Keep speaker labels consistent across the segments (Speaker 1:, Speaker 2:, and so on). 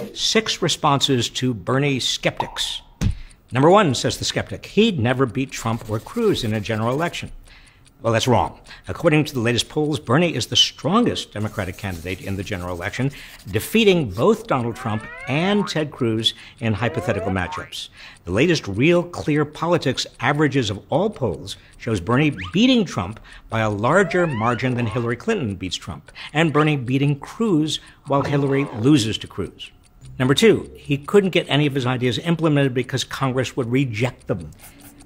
Speaker 1: Here's 6 responses to Bernie Skeptics. Number 1, says the skeptic, he'd never beat Trump or Cruz in a general election. Well, that's wrong. According to the latest polls, Bernie is the strongest Democratic candidate in the general election, defeating both Donald Trump and Ted Cruz in hypothetical matchups. The latest Real Clear Politics averages of all polls shows Bernie beating Trump by a larger margin than Hillary Clinton beats Trump, and Bernie beating Cruz while Hillary loses to Cruz. Number 2, he couldn't get any of his ideas implemented because Congress would reject them.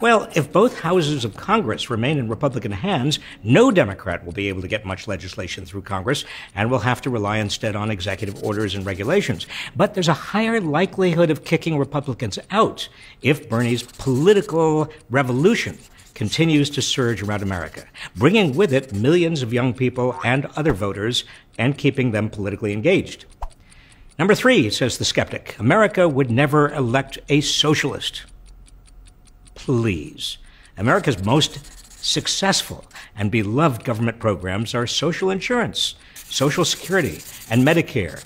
Speaker 1: Well, if both houses of Congress remain in Republican hands, no Democrat will be able to get much legislation through Congress and will have to rely instead on executive orders and regulations. But there's a higher likelihood of kicking Republicans out if Bernie's political revolution continues to surge around America, bringing with it millions of young people and other voters and keeping them politically engaged. Number 3, says the skeptic, America would never elect a socialist. Please. America's most successful and beloved government programs are social insurance, Social Security, and Medicare.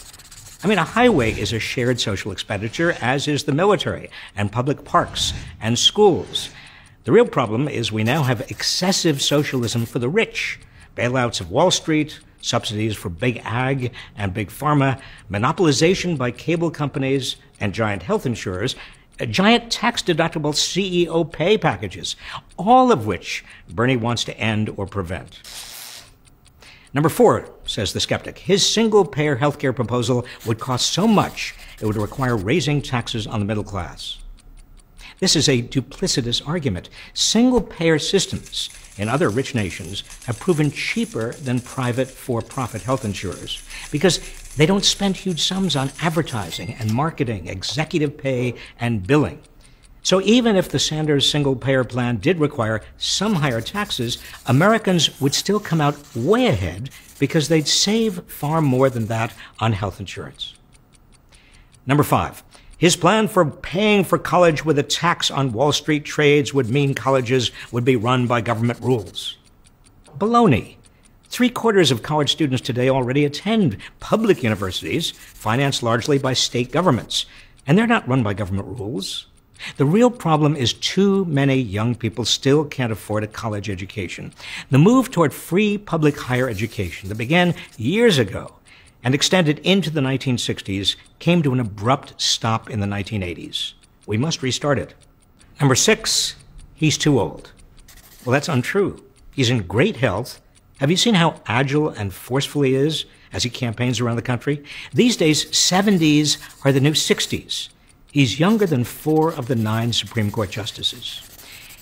Speaker 1: I mean, a highway is a shared social expenditure, as is the military, and public parks, and schools. The real problem is we now have excessive socialism for the rich, bailouts of Wall Street, subsidies for big ag and big pharma, monopolization by cable companies and giant health insurers, giant tax-deductible CEO pay packages, all of which Bernie wants to end or prevent. Number 4, says the skeptic, his single-payer healthcare proposal would cost so much it would require raising taxes on the middle class. This is a duplicitous argument. Single-payer systems in other rich nations have proven cheaper than private for-profit health insurers because they don't spend huge sums on advertising and marketing, executive pay, and billing. So even if the Sanders single-payer plan did require some higher taxes, Americans would still come out way ahead because they'd save far more than that on health insurance. Number 5. His plan for paying for college with a tax on Wall Street trades would mean colleges would be run by government rules. Baloney. 3/4 of college students today already attend public universities, financed largely by state governments, and they're not run by government rules. The real problem is too many young people still can't afford a college education. The move toward free public higher education that began years ago and extended into the 1960s came to an abrupt stop in the 1980s. We must restart it. Number 6, he's too old. Well, that's untrue. He's in great health. Have you seen how agile and forceful he is as he campaigns around the country? These days, 70s are the new 60s. He's younger than 4 of the 9 Supreme Court justices.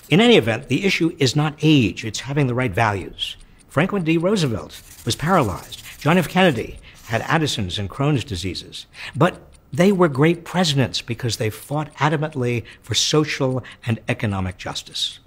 Speaker 1: In any event, the issue is not age, it's having the right values. Franklin D. Roosevelt was paralyzed. John F. Kennedy had Addison's and Crohn's diseases. But they were great presidents because they fought adamantly for social and economic justice.